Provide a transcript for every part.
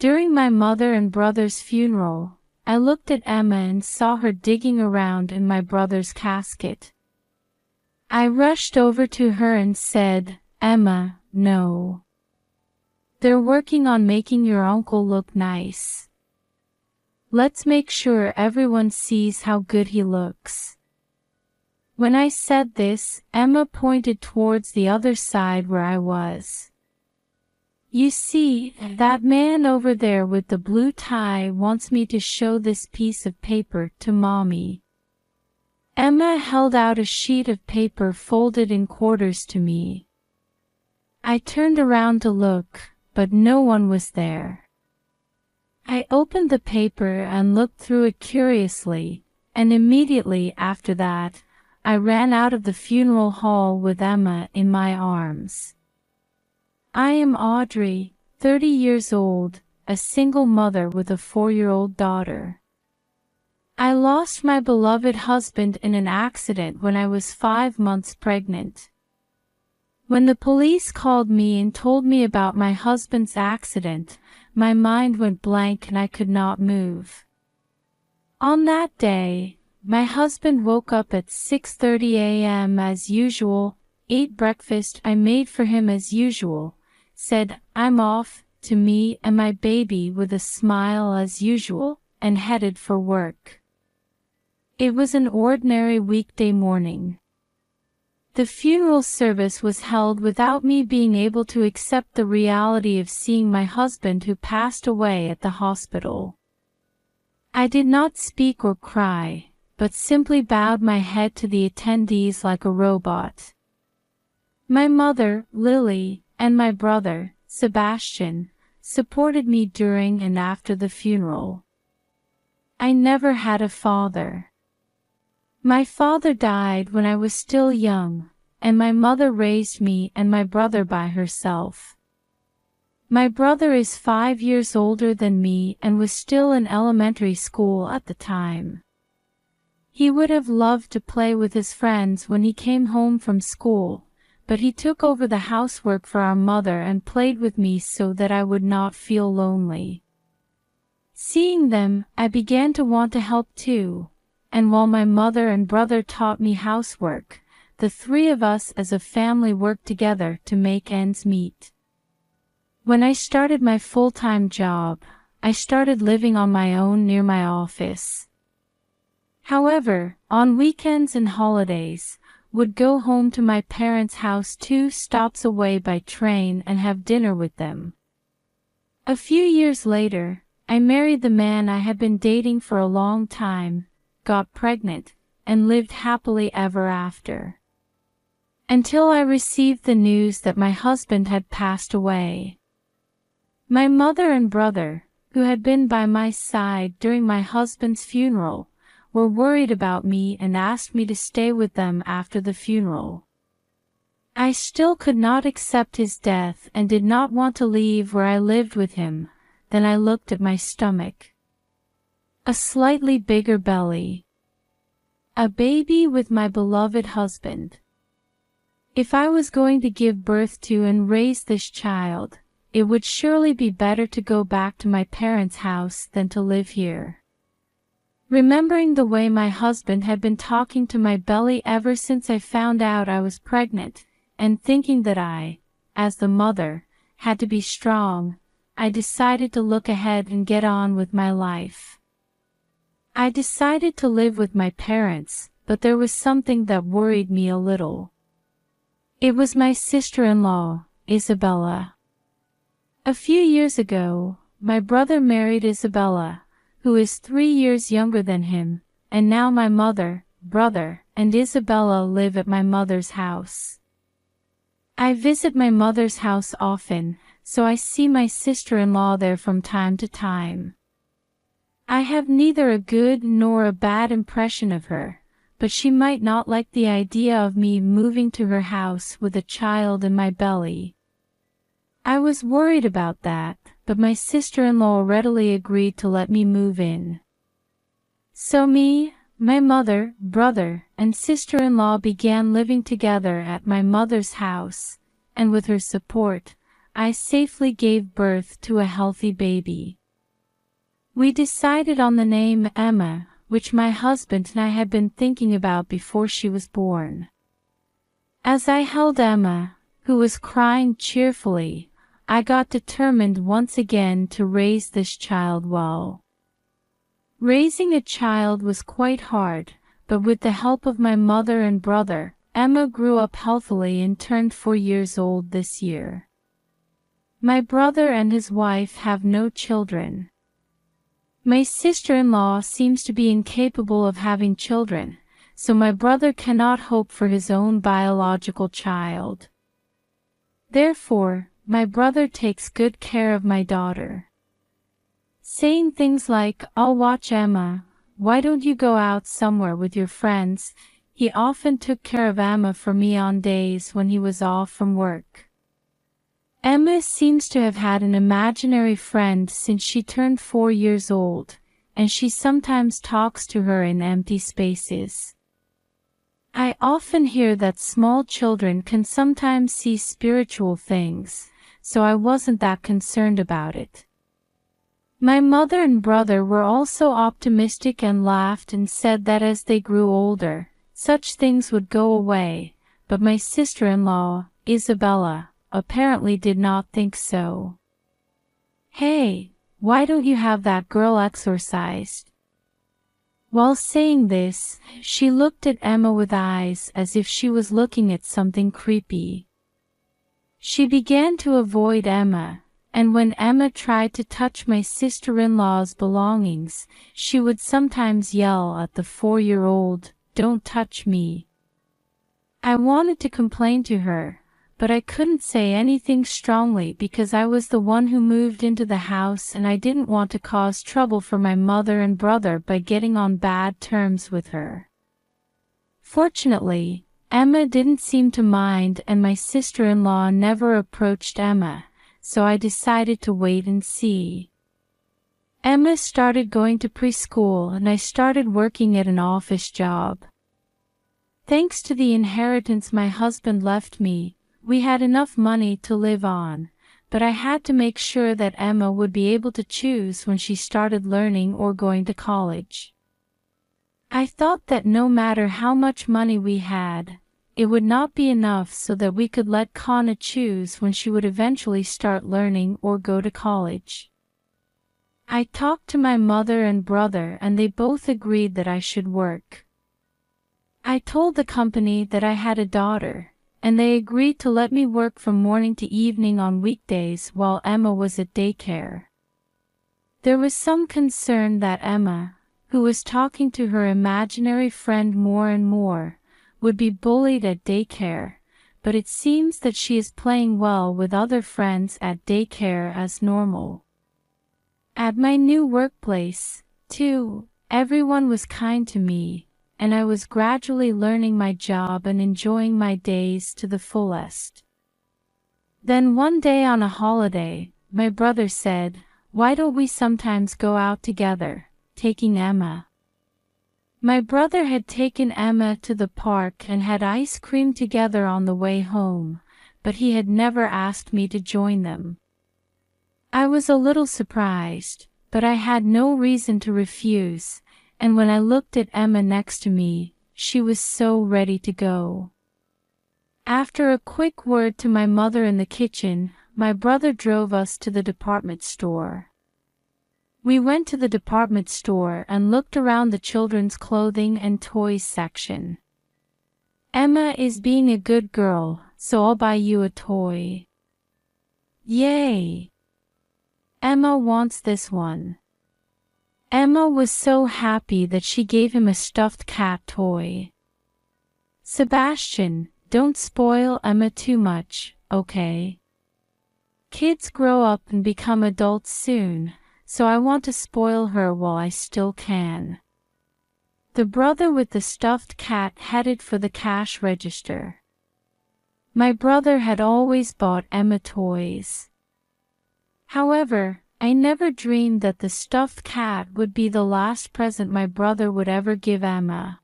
During my mother and brother's funeral, I looked at Emma and saw her digging around in my brother's casket. I rushed over to her and said, "Emma, no. They're working on making your uncle look nice. Let's make sure everyone sees how good he looks." When I said this, Emma pointed towards the other side where I was. "You see, that man over there with the blue tie wants me to show this piece of paper to Mommy." Emma held out a sheet of paper folded in quarters to me. I turned around to look, but no one was there. I opened the paper and looked through it curiously, and immediately after that, I ran out of the funeral hall with Emma in my arms. I am Audrey, 30 years old, a single mother with a 4-year-old daughter. I lost my beloved husband in an accident when I was 5 months pregnant. When the police called me and told me about my husband's accident, my mind went blank and I could not move. On that day, my husband woke up at 6:30 a.m. as usual, ate breakfast I made for him as usual, said, "I'm off," to me and my baby with a smile as usual, and headed for work. It was an ordinary weekday morning. The funeral service was held without me being able to accept the reality of seeing my husband who passed away at the hospital. I did not speak or cry, but simply bowed my head to the attendees like a robot. My mother, Lily, and my brother, Sebastian, supported me during and after the funeral. I never had a father. My father died when I was still young, and my mother raised me and my brother by herself. My brother is 5 years older than me and was still in elementary school at the time. He would have loved to play with his friends when he came home from school, but he took over the housework for our mother and played with me so that I would not feel lonely. Seeing them, I began to want to help too, and while my mother and brother taught me housework, the 3 of us as a family worked together to make ends meet. When I started my full-time job, I started living on my own near my office. However, on weekends and holidays, would go home to my parents' house 2 stops away by train and have dinner with them. A few years later, I married the man I had been dating for a long time, got pregnant, and lived happily ever after. Until I received the news that my husband had passed away. My mother and brother, who had been by my side during my husband's funeral, were worried about me and asked me to stay with them after the funeral. I still could not accept his death and did not want to leave where I lived with him. Then I looked at my stomach. A slightly bigger belly. A baby with my beloved husband. If I was going to give birth to and raise this child, it would surely be better to go back to my parents' house than to live here. Remembering the way my husband had been talking to my belly ever since I found out I was pregnant, and thinking that I, as the mother, had to be strong, I decided to look ahead and get on with my life. I decided to live with my parents, but there was something that worried me a little. It was my sister-in-law, Isabella. A few years ago, my brother married Isabella, who is 3 years younger than him, and now my mother, brother, and Isabella live at my mother's house. I visit my mother's house often, so I see my sister-in-law there from time to time. I have neither a good nor a bad impression of her, but she might not like the idea of me moving to her house with a child in my belly. I was worried about that, but my sister-in-law readily agreed to let me move in. So me, my mother, brother, and sister-in-law began living together at my mother's house, and with her support, I safely gave birth to a healthy baby. We decided on the name Emma, which my husband and I had been thinking about before she was born. As I held Emma, who was crying cheerfully, I got determined once again to raise this child well. Raising a child was quite hard, but with the help of my mother and brother, Emma grew up healthily and turned 4 years old this year. My brother and his wife have no children. My sister-in-law seems to be incapable of having children, so my brother cannot hope for his own biological child. Therefore, my brother takes good care of my daughter. Saying things like, "I'll watch Emma, why don't you go out somewhere with your friends?" He often took care of Emma for me on days when he was off from work. Emma seems to have had an imaginary friend since she turned 4 years old, and she sometimes talks to her in empty spaces. I often hear that small children can sometimes see spiritual things, so I wasn't that concerned about it. My mother and brother were also optimistic and laughed and said that as they grew older, such things would go away, but my sister-in-law, Isabella, apparently did not think so. "Hey, why don't you have that girl exorcised?" While saying this, she looked at Emma with eyes as if she was looking at something creepy. She began to avoid Emma, and when Emma tried to touch my sister-in-law's belongings, she would sometimes yell at the 4-year-old, "Don't touch me." I wanted to complain to her, but I couldn't say anything strongly because I was the one who moved into the house and I didn't want to cause trouble for my mother and brother by getting on bad terms with her. Fortunately, Emma didn't seem to mind and my sister-in-law never approached Emma, so I decided to wait and see. Emma started going to preschool and I started working at an office job. Thanks to the inheritance my husband left me, we had enough money to live on, but I had to make sure that Emma would be able to choose when she started learning or going to college. I thought that no matter how much money we had, it would not be enough so that we could let Kana choose when she would eventually start learning or go to college. I talked to my mother and brother and they both agreed that I should work. I told the company that I had a daughter, and they agreed to let me work from morning to evening on weekdays while Emma was at daycare. There was some concern that Emma, who was talking to her imaginary friend more and more, would be bullied at daycare, but it seems that she is playing well with other friends at daycare as normal. At my new workplace, too, everyone was kind to me, and I was gradually learning my job and enjoying my days to the fullest. Then one day on a holiday, my brother said, "Why don't we sometimes go out together, taking Emma?" My brother had taken Emma to the park and had ice cream together on the way home, but he had never asked me to join them. I was a little surprised, but I had no reason to refuse, and when I looked at Emma next to me, she was so ready to go. After a quick word to my mother in the kitchen, my brother drove us to the department store. We went to the department store and looked around the children's clothing and toys section. "Emma is being a good girl, so I'll buy you a toy." Yay! Emma wants this one. Emma was so happy that she gave him a stuffed cat toy. "Sebastian, don't spoil Emma too much, okay? Kids grow up and become adults soon, so I want to spoil her while I still can." The brother with the stuffed cat headed for the cash register. My brother had always bought Emma toys. However, I never dreamed that the stuffed cat would be the last present my brother would ever give Emma.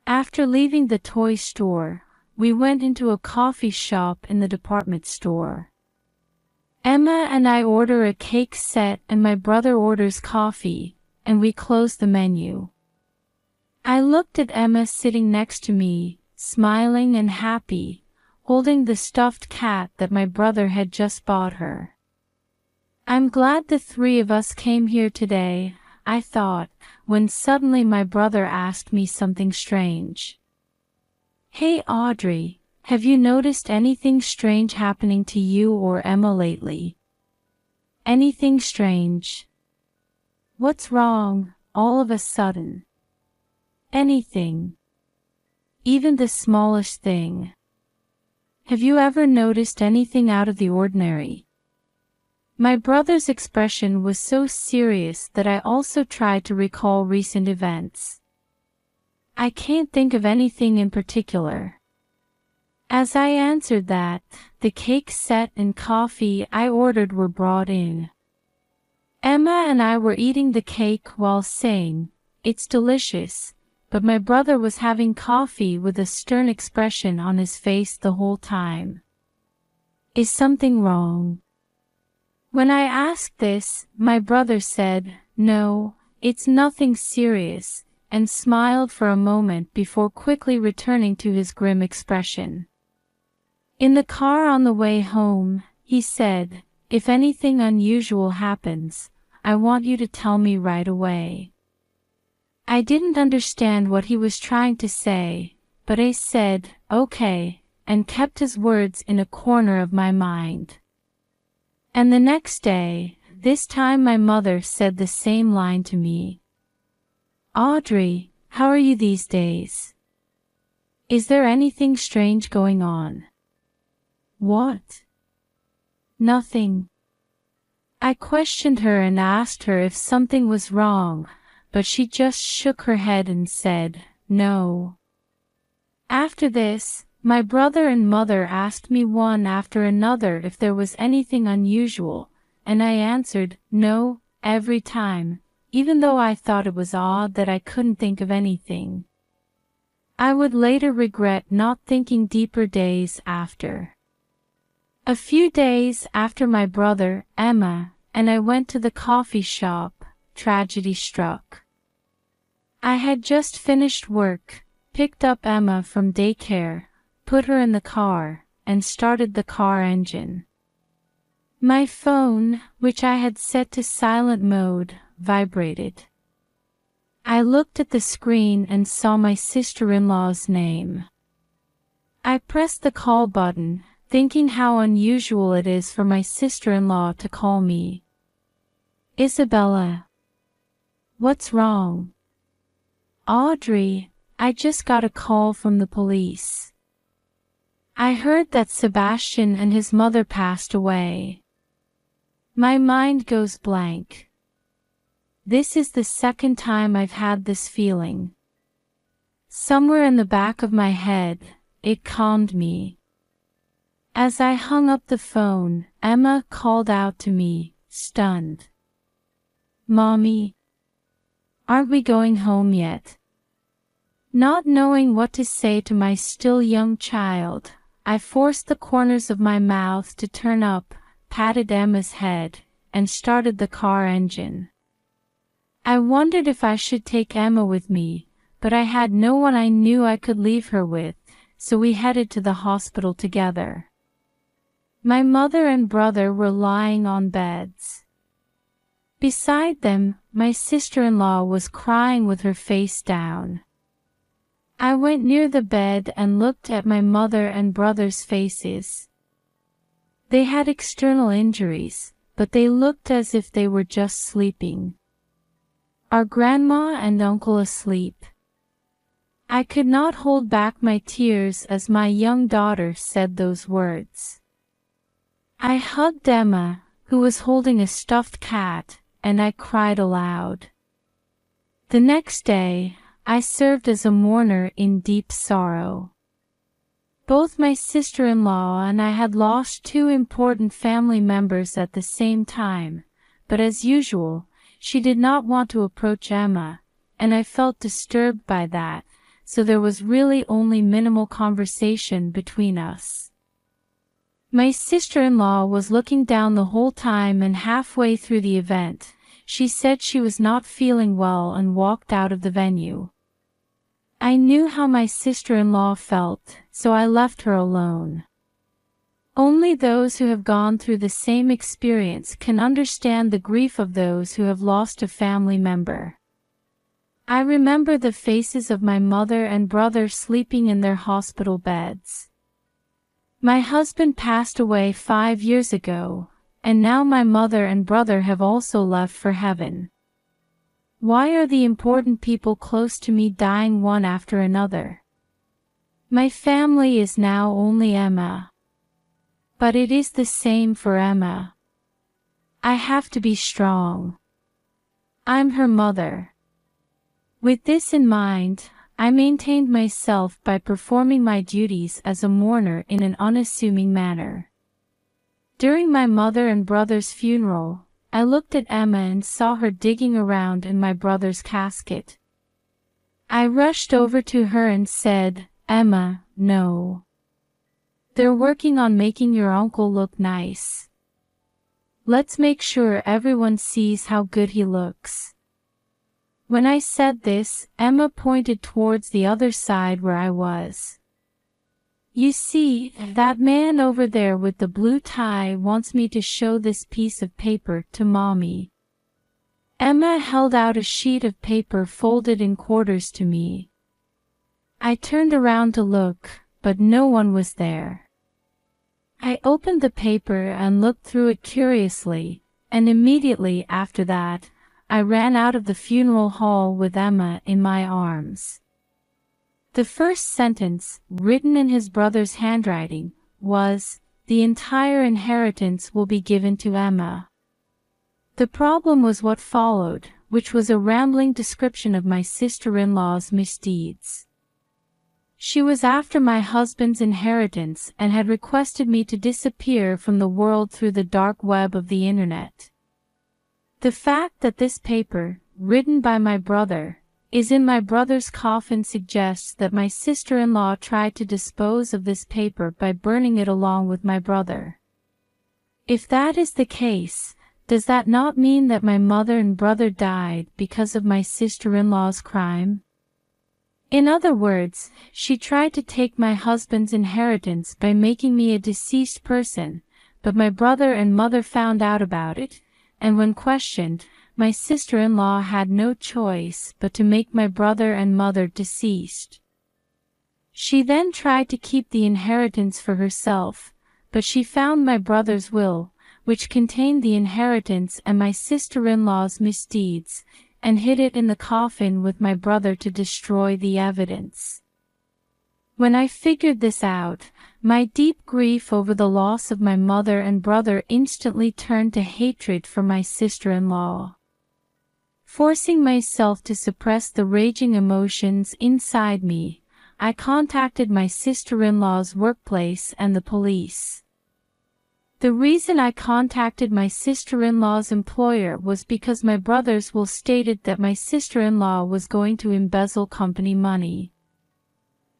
After leaving the toy store, we went into a coffee shop in the department store. Emma and I order a cake set and my brother orders coffee, and we close the menu. I looked at Emma sitting next to me, smiling and happy, holding the stuffed cat that my brother had just bought her. I'm glad the three of us came here today, I thought, when suddenly my brother asked me something strange. Hey Audrey, have you noticed anything strange happening to you or Emma lately? Anything strange? What's wrong, all of a sudden? Anything. Even the smallest thing. Have you ever noticed anything out of the ordinary? My brother's expression was so serious that I also tried to recall recent events. I can't think of anything in particular. As I answered that, the cake set and coffee I ordered were brought in. Emma and I were eating the cake while saying, "It's delicious," but my brother was having coffee with a stern expression on his face the whole time. Is something wrong? When I asked this, my brother said, "No, it's nothing serious," and smiled for a moment before quickly returning to his grim expression. In the car on the way home, he said, "If anything unusual happens, I want you to tell me right away." I didn't understand what he was trying to say, but I said, "Okay," and kept his words in a corner of my mind. And the next day, this time my mother said the same line to me. "Audrey, how are you these days? Is there anything strange going on?" "What?" "Nothing." I questioned her and asked her if something was wrong, but she just shook her head and said, "No." After this, my brother and mother asked me one after another if there was anything unusual, and I answered, "No," every time, even though I thought it was odd that I couldn't think of anything. I would later regret not thinking deeper days after. A few days after my brother, Emma, and I went to the coffee shop, tragedy struck. I had just finished work, picked up Emma from daycare, put her in the car, and started the car engine. My phone, which I had set to silent mode, vibrated. I looked at the screen and saw my sister-in-law's name. I pressed the call button, thinking how unusual it is for my sister-in-law to call me. "Isabella. What's wrong?" "Audrey, I just got a call from the police. I heard that Sebastian and his mother passed away." My mind goes blank. This is the second time I've had this feeling. Somewhere in the back of my head, it calmed me. As I hung up the phone, Emma called out to me, stunned. "Mommy, aren't we going home yet?" Not knowing what to say to my still young child, I forced the corners of my mouth to turn up, patted Emma's head, and started the car engine. I wondered if I should take Emma with me, but I had no one I knew I could leave her with, so we headed to the hospital together. My mother and brother were lying on beds. Beside them, my sister-in-law was crying with her face down. I went near the bed and looked at my mother and brother's faces. They had external injuries, but they looked as if they were just sleeping. Are Grandma and Uncle asleep? I could not hold back my tears as my young daughter said those words. I hugged Emma, who was holding a stuffed cat, and I cried aloud. The next day, I served as a mourner in deep sorrow. Both my sister-in-law and I had lost two important family members at the same time, but as usual, she did not want to approach Emma, and I felt disturbed by that, so there was really only minimal conversation between us. My sister-in-law was looking down the whole time, and halfway through the event, she said she was not feeling well and walked out of the venue. I knew how my sister-in-law felt, so I left her alone. Only those who have gone through the same experience can understand the grief of those who have lost a family member. I remember the faces of my mother and brother sleeping in their hospital beds. My husband passed away 5 years ago, and now my mother and brother have also left for heaven. Why are the important people close to me dying one after another? My family is now only Emma. But it is the same for Emma. I have to be strong. I'm her mother. With this in mind, I maintained myself by performing my duties as a mourner in an unassuming manner. During my mother and brother's funeral, I looked at Emma and saw her digging around in my brother's casket. I rushed over to her and said, "Emma, no. They're working on making your uncle look nice. Let's make sure everyone sees how good he looks." When I said this, Emma pointed towards the other side where I was. "You see, that man over there with the blue tie wants me to show this piece of paper to Mommy." Emma held out a sheet of paper folded in quarters to me. I turned around to look, but no one was there. I opened the paper and looked through it curiously, and immediately after that, I ran out of the funeral hall with Emma in my arms. The first sentence, written in his brother's handwriting, was, "The entire inheritance will be given to Emma." The problem was what followed, which was a rambling description of my sister-in-law's misdeeds. She was after my husband's inheritance and had requested me to disappear from the world through the dark web of the internet. The fact that this paper, written by my brother, is in my brother's coffin suggests that my sister-in-law tried to dispose of this paper by burning it along with my brother. If that is the case, does that not mean that my mother and brother died because of my sister-in-law's crime? In other words, she tried to take my husband's inheritance by making me a deceased person, but my brother and mother found out about it, and when questioned, my sister-in-law had no choice but to make my brother and mother deceased. She then tried to keep the inheritance for herself, but she found my brother's will, which contained the inheritance and my sister-in-law's misdeeds, and hid it in the coffin with my brother to destroy the evidence. When I figured this out, my deep grief over the loss of my mother and brother instantly turned to hatred for my sister-in-law. Forcing myself to suppress the raging emotions inside me, I contacted my sister-in-law's workplace and the police. The reason I contacted my sister-in-law's employer was because my brother's will stated that my sister-in-law was going to embezzle company money.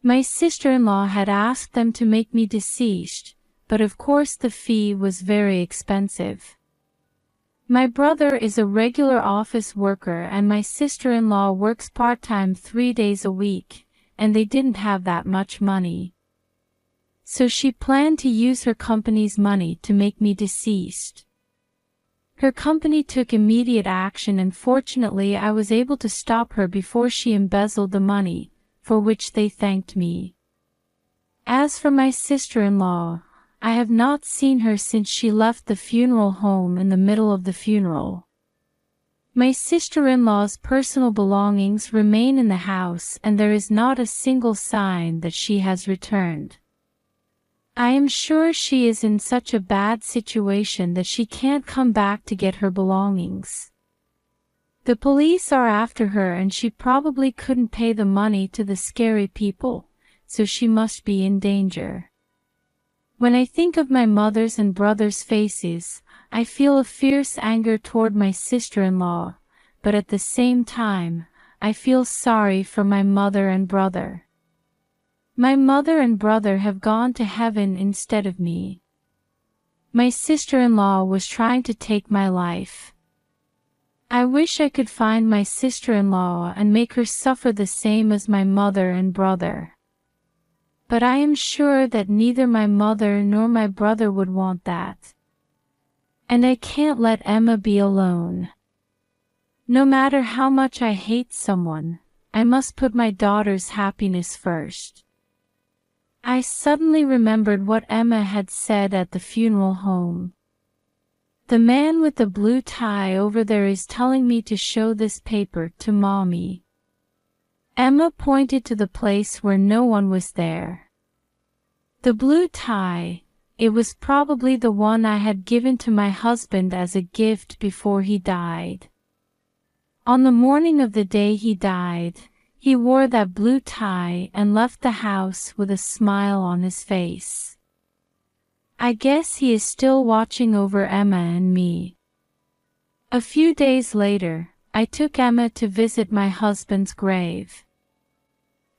My sister-in-law had asked them to make me deceased, but of course the fee was very expensive. My brother is a regular office worker and my sister-in-law works part-time 3 days a week, and they didn't have that much money. So she planned to use her company's money to make me deceased. Her company took immediate action, and fortunately I was able to stop her before she embezzled the money, for which they thanked me. As for my sister-in-law, I have not seen her since she left the funeral home in the middle of the funeral. My sister-in-law's personal belongings remain in the house, and there is not a single sign that she has returned. I am sure she is in such a bad situation that she can't come back to get her belongings. The police are after her, and she probably couldn't pay the money to the scary people, so she must be in danger. When I think of my mother's and brother's faces, I feel a fierce anger toward my sister-in-law, but at the same time, I feel sorry for my mother and brother. My mother and brother have gone to heaven instead of me. My sister-in-law was trying to take my life. I wish I could find my sister-in-law and make her suffer the same as my mother and brother. But I am sure that neither my mother nor my brother would want that. And I can't let Emma be alone. No matter how much I hate someone, I must put my daughter's happiness first. I suddenly remembered what Emma had said at the funeral home. The man with the blue tie over there is telling me to show this paper to Mommy. Emma pointed to the place where no one was there. The blue tie, it was probably the one I had given to my husband as a gift before he died. On the morning of the day he died, he wore that blue tie and left the house with a smile on his face. I guess he is still watching over Emma and me. A few days later, I took Emma to visit my husband's grave.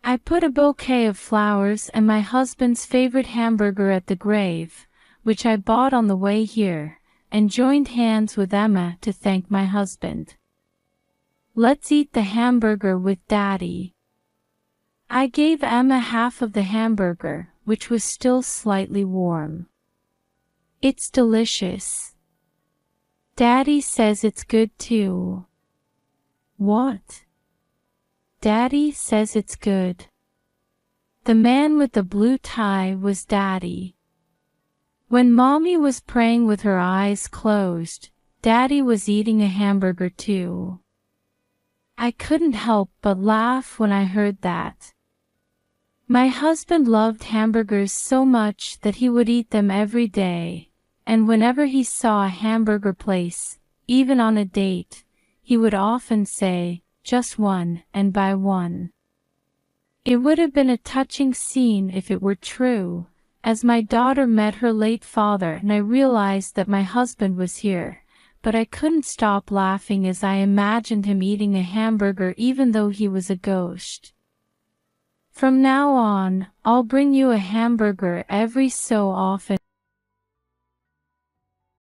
I put a bouquet of flowers and my husband's favorite hamburger at the grave, which I bought on the way here, and joined hands with Emma to thank my husband. Let's eat the hamburger with Daddy. I gave Emma half of the hamburger, which was still slightly warm. It's delicious. Daddy says it's good too. What? Daddy says it's good. The man with the blue tie was Daddy. When Mommy was praying with her eyes closed, Daddy was eating a hamburger too. I couldn't help but laugh when I heard that. My husband loved hamburgers so much that he would eat them every day, and whenever he saw a hamburger place, even on a date, he would often say, "Just one, and buy one." It would have been a touching scene if it were true, as my daughter met her late father and I realized that my husband was here. But I couldn't stop laughing as I imagined him eating a hamburger even though he was a ghost. From now on, I'll bring you a hamburger every so often.